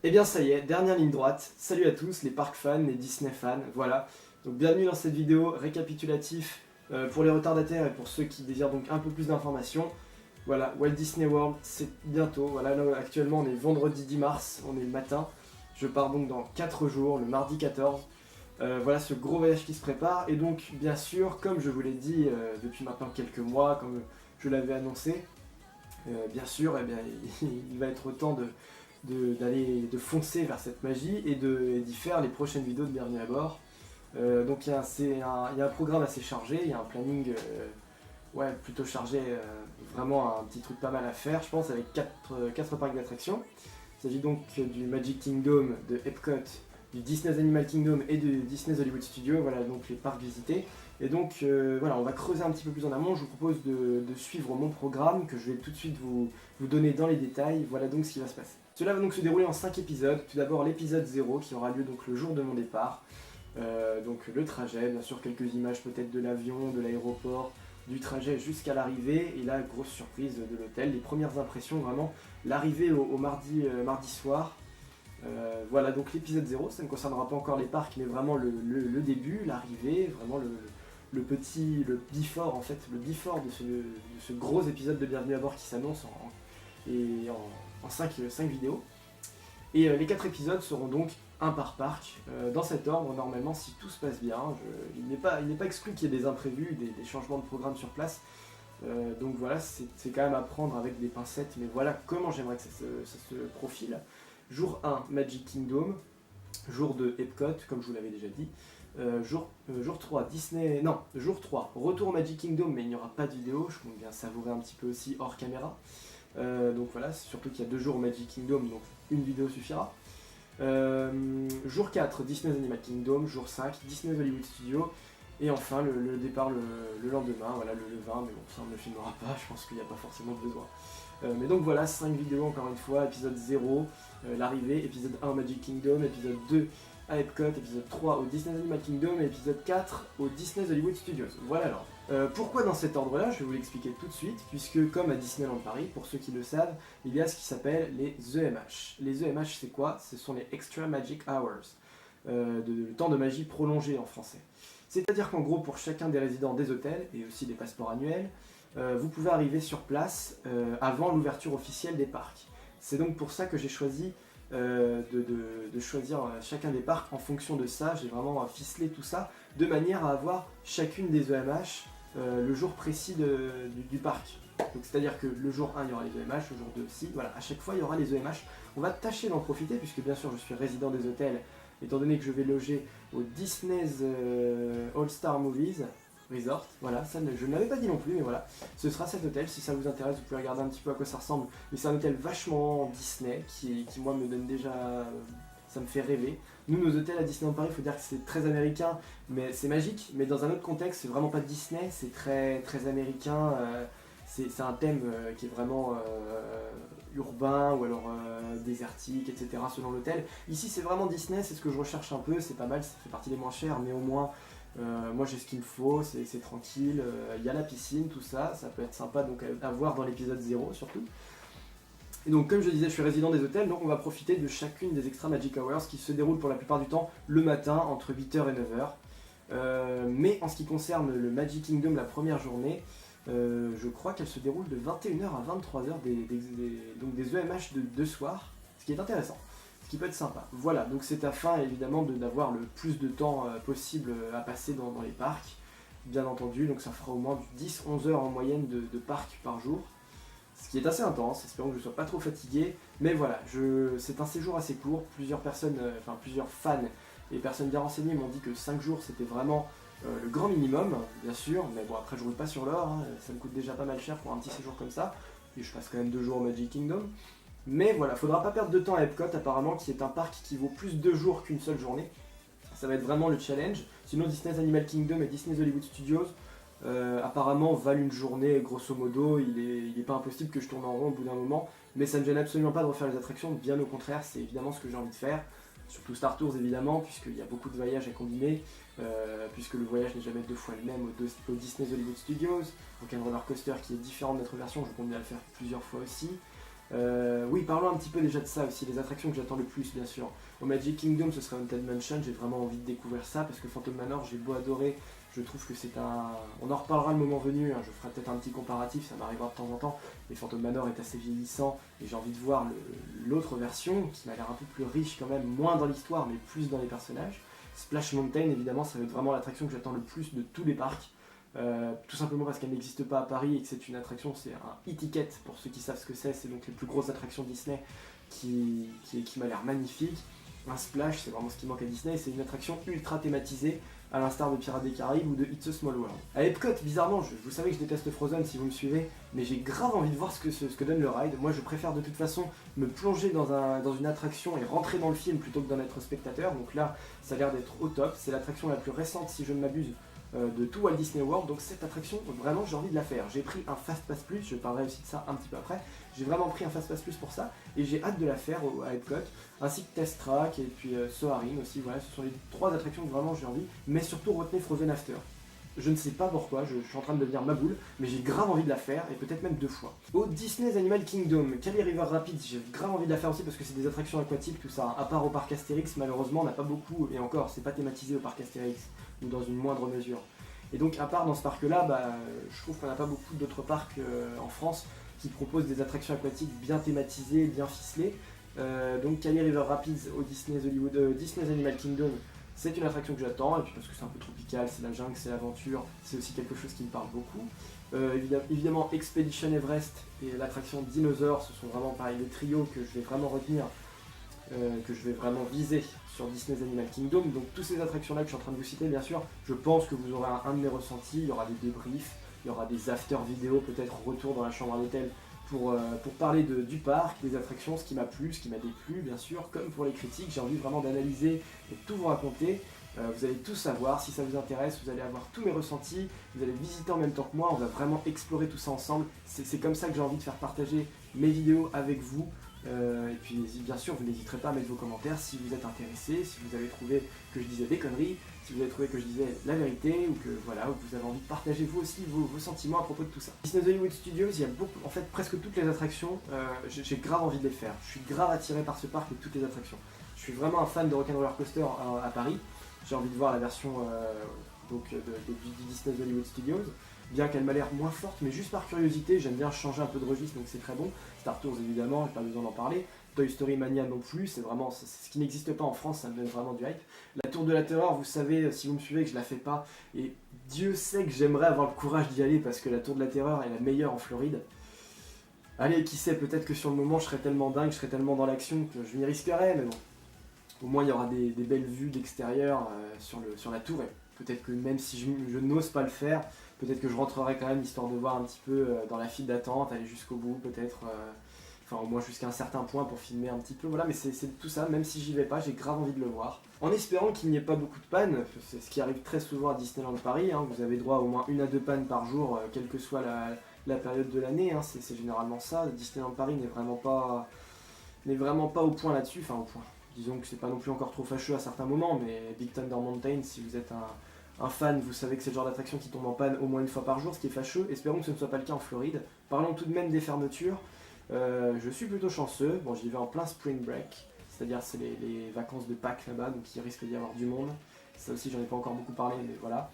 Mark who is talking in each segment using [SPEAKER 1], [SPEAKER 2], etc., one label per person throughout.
[SPEAKER 1] Et bien ça y est, dernière ligne droite. Salut à tous les parcs fans, les Disney fans, voilà. Donc bienvenue dans cette vidéo récapitulatif pour les retardataires et pour ceux qui désirent donc un peu plus d'informations. Voilà, Walt Disney World, c'est bientôt. Voilà, là, actuellement on est vendredi 10 mars, on est le matin. Je pars donc dans 4 jours, le mardi 14. Voilà ce gros voyage qui se prépare. Et donc bien sûr, comme je vous l'ai dit depuis maintenant quelques mois, comme je l'avais annoncé, bien sûr, eh bien, il va être temps de foncer vers cette magie et d'y faire les prochaines vidéos de Bienvenue à bord. Donc il y a un programme assez chargé, il y a un planning plutôt chargé, vraiment un petit truc pas mal à faire, je pense, avec 4 parcs d'attractions. Il s'agit donc du Magic Kingdom, de Epcot, du Disney's Animal Kingdom et du Disney's Hollywood Studios, voilà donc les parcs visités. Et donc voilà, on va creuser un petit peu plus en amont. Je vous propose de suivre mon programme que je vais tout de suite vous donner dans les détails. Voilà donc ce qui va se passer. Cela va donc se dérouler en 5 épisodes. Tout d'abord l'épisode 0 qui aura lieu donc le jour de mon départ. Donc le trajet, bien sûr quelques images peut-être de l'avion, de l'aéroport, du trajet jusqu'à l'arrivée. Et là, grosse surprise de l'hôtel, les premières impressions vraiment, l'arrivée au mardi soir. Voilà donc l'épisode 0, ça ne concernera pas encore les parcs mais vraiment le début, l'arrivée, vraiment le before en fait, le before de ce gros épisode de Bienvenue à bord qui s'annonce en 5 vidéos. Et les 4 épisodes seront donc un par parc, dans cet ordre normalement si tout se passe bien. Il n'est pas exclu qu'il y ait des imprévus, des changements de programme sur place. Donc voilà, c'est quand même à prendre avec des pincettes, mais voilà comment j'aimerais que ça se profile. Jour 1, Magic Kingdom. Jour 2, Epcot, comme je vous l'avais déjà dit. Jour 3, Disney... Non, jour 3, retour au Magic Kingdom, mais il n'y aura pas de vidéo. Je compte bien savourer un petit peu aussi hors caméra. Donc voilà, surtout qu'il y a 2 jours au Magic Kingdom, donc une vidéo suffira. Jour 4, Disney's Animal Kingdom. Jour 5, Disney's Hollywood Studios. Et enfin, le départ le lendemain, voilà, le 20, mais bon, ça on ne le filmera pas, je pense qu'il n'y a pas forcément besoin. Mais donc voilà, 5 vidéos encore une fois, épisode 0, l'arrivée, épisode 1 au Magic Kingdom, épisode 2 à Epcot, épisode 3 au Disney's Animal Kingdom et épisode 4 au Disney's Hollywood Studios. Voilà alors. Pourquoi dans cet ordre-là? Je vais vous l'expliquer tout de suite, puisque comme à Disneyland Paris, pour ceux qui le savent, il y a ce qui s'appelle les EMH. Les EMH c'est quoi? Ce sont les Extra Magic Hours, le temps de magie prolongé en français. C'est-à-dire qu'en gros, pour chacun des résidents des hôtels, et aussi des passeports annuels, vous pouvez arriver sur place avant l'ouverture officielle des parcs. C'est donc pour ça que j'ai choisi de choisir chacun des parcs en fonction de ça. J'ai vraiment ficelé tout ça de manière à avoir chacune des EMH le jour précis du parc. Donc c'est-à-dire que le jour 1 il y aura les EMH, le jour 2 aussi, voilà, à chaque fois il y aura les EMH. On va tâcher d'en profiter puisque bien sûr je suis résident des hôtels, étant donné que je vais loger au Disney's All Star Movies Resort, voilà, ça je ne l'avais pas dit non plus, mais voilà, ce sera cet hôtel, si ça vous intéresse, vous pouvez regarder un petit peu à quoi ça ressemble, mais c'est un hôtel vachement Disney, qui moi me donne déjà, ça me fait rêver. Nous, nos hôtels à Disneyland Paris, il faut dire que c'est très américain, mais c'est magique, mais dans un autre contexte, c'est vraiment pas Disney, c'est très, très américain, c'est un thème qui est vraiment urbain ou alors désertique, etc. selon l'hôtel. Ici c'est vraiment Disney, c'est ce que je recherche un peu, c'est pas mal, ça fait partie des moins chers, mais au moins moi j'ai ce qu'il me faut, c'est tranquille, il y a la piscine, tout ça, ça peut être sympa donc à voir dans l'épisode 0 surtout. Et donc comme je disais, je suis résident des hôtels, donc on va profiter de chacune des Extra Magic Hours qui se déroulent pour la plupart du temps le matin entre 8h et 9h. Mais en ce qui concerne le Magic Kingdom, la première journée, je crois qu'elle se déroule de 21h à 23h, donc des EMH de soir, ce qui est intéressant, ce qui peut être sympa. Voilà, donc c'est afin évidemment d'avoir le plus de temps possible à passer dans les parcs, bien entendu, donc ça fera au moins 10-11 heures en moyenne de parcs par jour, ce qui est assez intense, espérons que je ne sois pas trop fatigué, mais voilà, c'est un séjour assez court, plusieurs fans et personnes bien renseignées m'ont dit que 5 jours c'était vraiment le grand minimum, bien sûr, mais bon après je roule pas sur l'or, hein, ça me coûte déjà pas mal cher pour un petit séjour comme ça, et je passe quand même 2 jours au Magic Kingdom. Mais voilà, faudra pas perdre de temps à Epcot apparemment, qui est un parc qui vaut plus 2 jours qu'une seule journée. Ça va être vraiment le challenge. Sinon Disney's Animal Kingdom et Disney's Hollywood Studios apparemment valent une journée grosso modo, il est pas impossible que je tourne en rond au bout d'un moment, mais ça ne gêne absolument pas de refaire les attractions, bien au contraire, c'est évidemment ce que j'ai envie de faire. Surtout Star Tours évidemment, puisqu'il y a beaucoup de voyages à combiner, puisque le voyage n'est jamais 2 fois le même au Disney's Hollywood Studios, donc un roller coaster qui est différent de notre version, je compte bien le faire plusieurs fois aussi. Oui, parlons un petit peu déjà de ça aussi, les attractions que j'attends le plus, bien sûr. Au Magic Kingdom, ce sera Haunted Mansion, j'ai vraiment envie de découvrir ça, parce que Phantom Manor, j'ai beau adorer, je trouve que c'est un... On en reparlera le moment venu, hein, je ferai peut-être un petit comparatif, ça m'arrivera de temps en temps, mais Phantom Manor est assez vieillissant, et j'ai envie de voir l'autre version, qui m'a l'air un peu plus riche quand même, moins dans l'histoire, mais plus dans les personnages. Splash Mountain, évidemment, ça va être vraiment l'attraction que j'attends le plus de tous les parcs. Tout simplement parce qu'elle n'existe pas à Paris et que c'est une attraction, c'est un e-ticket pour ceux qui savent ce que c'est donc les plus grosses attractions Disney qui m'a l'air magnifique. Un splash, c'est vraiment ce qui manque à Disney, c'est une attraction ultra thématisée, à l'instar de Pirates des Caraïbes ou de It's a Small World. À Epcot, bizarrement, vous savez que je déteste Frozen si vous me suivez, mais j'ai grave envie de voir ce que donne le ride. Moi je préfère de toute façon me plonger dans une attraction et rentrer dans le film plutôt que d'en être spectateur, donc là ça a l'air d'être au top, c'est l'attraction la plus récente si je ne m'abuse de tout Walt Disney World, donc cette attraction, vraiment j'ai envie de la faire. J'ai pris un Fast Pass Plus, je parlerai aussi de ça un petit peu après, j'ai vraiment pris un Fast Pass Plus pour ça, et j'ai hâte de la faire à Epcot, ainsi que Test Track, et puis Soarin aussi, voilà, ce sont les 3 attractions que vraiment j'ai envie, mais surtout retenez Frozen After. Je ne sais pas pourquoi, je suis en train de devenir ma boule, mais j'ai grave envie de la faire, et peut-être même 2 fois. Au Disney's Animal Kingdom, Kali River Rapids, j'ai grave envie de la faire aussi parce que c'est des attractions aquatiques, tout ça. À part au parc Astérix, malheureusement, on n'a pas beaucoup, et encore, c'est pas thématisé au parc Astérix, ou dans une moindre mesure. Et donc, à part dans ce parc-là, je trouve qu'on n'a pas beaucoup d'autres parcs en France qui proposent des attractions aquatiques bien thématisées, bien ficelées. Donc, Kali River Rapids au Disney's Animal Kingdom, c'est une attraction que j'attends, et puis parce que c'est un peu tropical, c'est la jungle, c'est l'aventure, c'est aussi quelque chose qui me parle beaucoup. Évidemment, Expedition Everest et l'attraction Dinosaur, ce sont vraiment pareil les trios que je vais vraiment retenir, que je vais vraiment viser sur Disney's Animal Kingdom. Donc toutes ces attractions là que je suis en train de vous citer, bien sûr, je pense que vous aurez un de mes ressentis, il y aura des débriefs, il y aura des after vidéos, peut-être retour dans la chambre à l'hôtel pour parler du parc, des attractions, ce qui m'a plu, ce qui m'a déplu, bien sûr, comme pour les critiques, j'ai envie vraiment d'analyser et de tout vous raconter. Vous allez tout savoir, si ça vous intéresse, vous allez avoir tous mes ressentis, vous allez visiter en même temps que moi, on va vraiment explorer tout ça ensemble. C'est comme ça que j'ai envie de faire partager mes vidéos avec vous. Et puis bien sûr, vous n'hésiterez pas à mettre vos commentaires si vous êtes intéressé, si vous avez trouvé que je disais des conneries, si vous avez trouvé que je disais la vérité, ou que voilà, ou que vous avez envie de partager vous aussi vos sentiments à propos de tout ça. Disney's Hollywood Studios, il y a beaucoup, en fait presque toutes les attractions, j'ai grave envie de les faire. Je suis grave attiré par ce parc et toutes les attractions. Je suis vraiment un fan de Rock'n'Roller Coaster à Paris. J'ai envie de voir la version du Disney's Hollywood Studios, bien qu'elle m'a l'air moins forte, mais juste par curiosité, j'aime bien changer un peu de registre, donc c'est très bon. Star Tours évidemment, j'ai pas besoin d'en parler. Toy Story Mania non plus, c'est ce qui n'existe pas en France, ça me donne vraiment du hype. La Tour de la Terreur, vous savez, si vous me suivez, que je la fais pas, et Dieu sait que j'aimerais avoir le courage d'y aller parce que la Tour de la Terreur est la meilleure en Floride. Allez, qui sait, peut-être que sur le moment je serais tellement dingue, je serais tellement dans l'action que je m'y risquerais, mais bon. Au moins il y aura des belles vues d'extérieur sur la tour, et peut-être que même si je n'ose pas le faire, peut-être que je rentrerai quand même histoire de voir un petit peu dans la file d'attente, aller jusqu'au bout peut-être, enfin au moins jusqu'à un certain point pour filmer un petit peu, voilà, mais c'est tout ça, même si j'y vais pas, j'ai grave envie de le voir. En espérant qu'il n'y ait pas beaucoup de pannes, c'est ce qui arrive très souvent à Disneyland Paris, hein, vous avez droit à au moins 1 à 2 pannes par jour, quelle que soit la période de l'année, hein, c'est généralement ça. Disneyland Paris n'est vraiment pas au point là-dessus, enfin au point. Disons que c'est pas non plus encore trop fâcheux à certains moments, mais Big Thunder Mountain, si vous êtes un fan, vous savez que c'est le genre d'attraction qui tombe en panne au moins 1 fois par jour, ce qui est fâcheux. Espérons que ce ne soit pas le cas en Floride. Parlons tout de même des fermetures. Je suis plutôt chanceux. Bon, j'y vais en plein spring break, c'est-à-dire c'est les vacances de Pâques là-bas, donc il risque d'y avoir du monde. Ça aussi, j'en ai pas encore beaucoup parlé, mais voilà.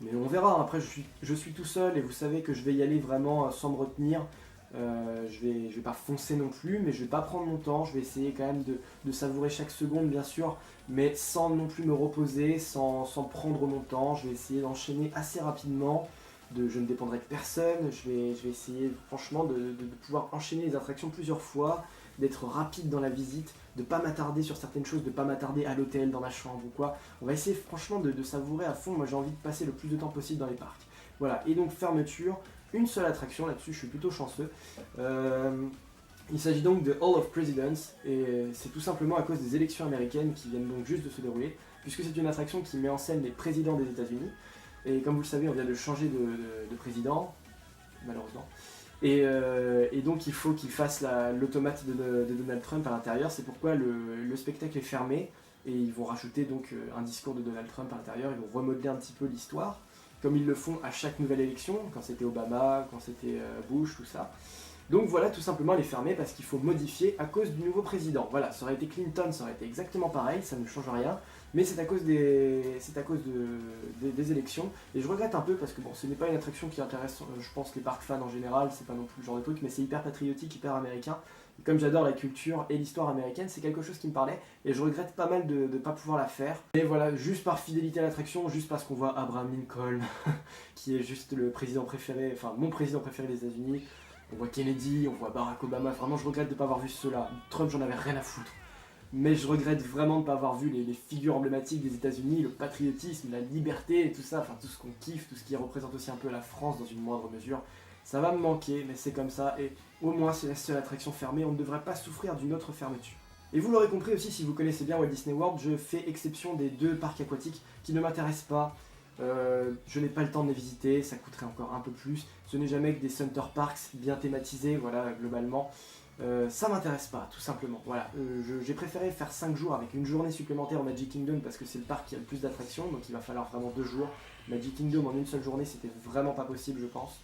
[SPEAKER 1] Mais on verra. Après, je suis tout seul et vous savez que je vais y aller vraiment sans me retenir. Je vais pas foncer non plus, mais je vais pas prendre mon temps, je vais essayer quand même de savourer chaque seconde bien sûr, mais sans non plus me reposer, sans prendre mon temps. Je vais essayer d'enchaîner assez rapidement, je ne dépendrai de personne, je vais essayer franchement de pouvoir enchaîner les attractions plusieurs fois, d'être rapide dans la visite, de pas m'attarder sur certaines choses, de pas m'attarder à l'hôtel, dans ma chambre ou quoi. On va essayer franchement de savourer à fond. Moi j'ai envie de passer le plus de temps possible dans les parcs. Voilà, et donc fermeture. Une seule attraction, là-dessus je suis plutôt chanceux. Il s'agit donc de Hall of Presidents, et c'est tout simplement à cause des élections américaines qui viennent donc juste de se dérouler, puisque c'est une attraction qui met en scène les présidents des États-Unis. Et comme vous le savez, on vient de changer de président, malheureusement. Et donc il faut qu'il fasse l'automate de Donald Trump à l'intérieur. C'est pourquoi le spectacle est fermé, et ils vont rajouter donc un discours de Donald Trump à l'intérieur. Ils vont remodeler un petit peu l'histoire, comme ils le font à chaque nouvelle élection, quand c'était Obama, quand c'était Bush, tout ça. Donc voilà, tout simplement elle est fermée parce qu'il faut modifier à cause du nouveau président. Voilà, ça aurait été Clinton, ça aurait été exactement pareil, ça ne change rien, mais c'est à cause des élections. Et je regrette un peu parce que bon, ce n'est pas une attraction qui intéresse, je pense, les parcs fans en général, c'est pas non plus le genre de truc, mais c'est hyper patriotique, hyper américain. Et comme j'adore la culture et l'histoire américaine, c'est quelque chose qui me parlait et je regrette pas mal de ne pas pouvoir la faire. Et voilà, juste par fidélité à l'attraction, juste parce qu'on voit Abraham Lincoln, qui est juste le président préféré, enfin mon président préféré des États-Unis. On voit Kennedy, on voit Barack Obama, vraiment je regrette de ne pas avoir vu ceux-là. Trump, j'en avais rien à foutre. Mais je regrette vraiment de ne pas avoir vu les figures emblématiques des États-Unis, le patriotisme, la liberté et tout ça, enfin tout ce qu'on kiffe, tout ce qui représente aussi un peu la France dans une moindre mesure. Ça va me manquer, mais c'est comme ça, et au moins c'est la seule attraction fermée, on ne devrait pas souffrir d'une autre fermeture. Et vous l'aurez compris aussi, si vous connaissez bien Walt Disney World, je fais exception des 2 parcs aquatiques qui ne m'intéressent pas. Je n'ai pas le temps de les visiter, ça coûterait encore un peu plus. Ce n'est jamais que des Center Parks bien thématisés, voilà, globalement. Ça m'intéresse pas, tout simplement. Voilà, j'ai préféré faire 5 jours avec une journée supplémentaire au Magic Kingdom parce que c'est le parc qui a le plus d'attractions, donc il va falloir vraiment 2 jours. Magic Kingdom en une seule journée, c'était vraiment pas possible, je pense.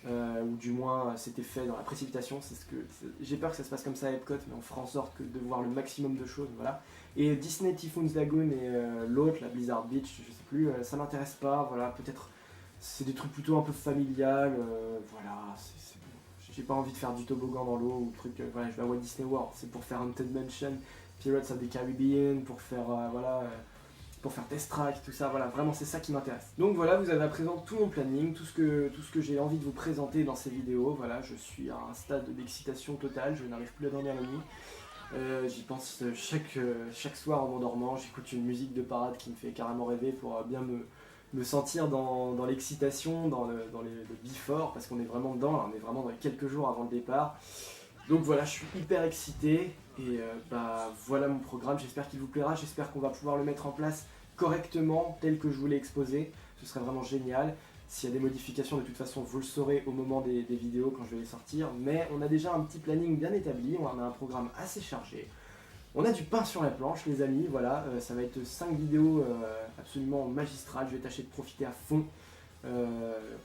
[SPEAKER 1] Ou du moins c'était fait dans la précipitation, j'ai peur que ça se passe comme ça à Epcot, mais on fera en sorte de voir le maximum de choses, voilà. Et Disney Typhoon's Lagoon et l'autre, la Blizzard Beach, je sais plus, ça m'intéresse pas, voilà, peut-être c'est des trucs plutôt un peu familial, voilà, j'ai pas envie de faire du toboggan dans l'eau ou truc, voilà, je vais à Walt Disney World, c'est pour faire Haunted Mansion, Pirates of the Caribbean, pour faire, voilà, pour faire test track, tout ça, voilà, vraiment c'est ça qui m'intéresse. Donc voilà, vous avez à présent tout mon planning, tout ce que j'ai envie de vous présenter dans ces vidéos, voilà, je suis à un stade d'excitation totale, je n'arrive plus à dormir la nuit. J'y pense chaque soir en m'endormant, j'écoute une musique de parade qui me fait carrément rêver pour bien me sentir dans l'excitation, dans le before, parce qu'on est vraiment dedans, là, on est vraiment dans les quelques jours avant le départ. Donc voilà, je suis hyper excité et voilà mon programme, j'espère qu'il vous plaira, j'espère qu'on va pouvoir le mettre en place correctement, tel que je vous l'ai exposé, ce serait vraiment génial. S'il y a des modifications, de toute façon, vous le saurez au moment des vidéos quand je vais les sortir, mais on a déjà un petit planning bien établi, on a un programme assez chargé. On a du pain sur la planche, les amis, voilà, ça va être 5 vidéos absolument magistrales, je vais tâcher de profiter à fond.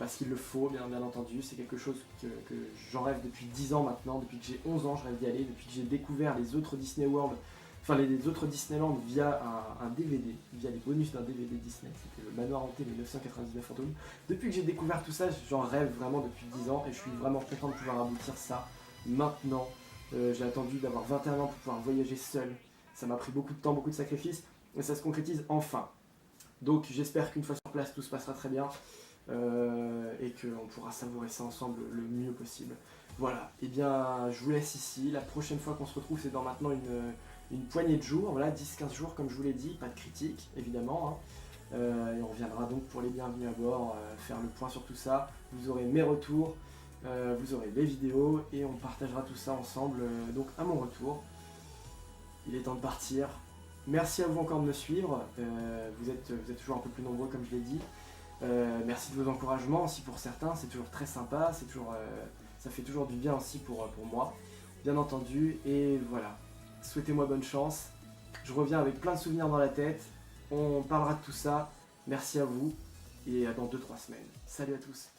[SPEAKER 1] Parce qu'il le faut, bien entendu, c'est quelque chose que j'en rêve depuis 10 ans maintenant, depuis que j'ai 11 ans je rêve d'y aller, depuis que j'ai découvert les autres Disney World, enfin les autres Disneyland via un DVD, via les bonus d'un DVD Disney, c'était le Manoir hanté des 999 fantômes. Depuis que j'ai découvert tout ça, j'en rêve vraiment depuis 10 ans et je suis vraiment content de pouvoir aboutir ça maintenant. J'ai attendu d'avoir 21 ans pour pouvoir voyager seul, ça m'a pris beaucoup de temps, beaucoup de sacrifices, et ça se concrétise enfin. Donc j'espère qu'une fois sur place tout se passera très bien. Et qu'on pourra savourer ça ensemble le mieux possible. Voilà, et bien je vous laisse ici, la prochaine fois qu'on se retrouve c'est dans maintenant une poignée de jours, voilà, 10-15 jours comme je vous l'ai dit, pas de critique évidemment, hein. Et on reviendra donc pour les bienvenus à bord, faire le point sur tout ça, vous aurez mes retours, vous aurez les vidéos et on partagera tout ça ensemble donc à mon retour. Il est temps de partir, merci à vous encore de me suivre, vous êtes toujours un peu plus nombreux comme je l'ai dit. Merci de vos encouragements aussi pour certains, c'est toujours très sympa, ça fait toujours du bien aussi pour moi, bien entendu, et voilà, souhaitez-moi bonne chance, je reviens avec plein de souvenirs dans la tête, on parlera de tout ça, merci à vous, et à dans 2-3 semaines. Salut à tous.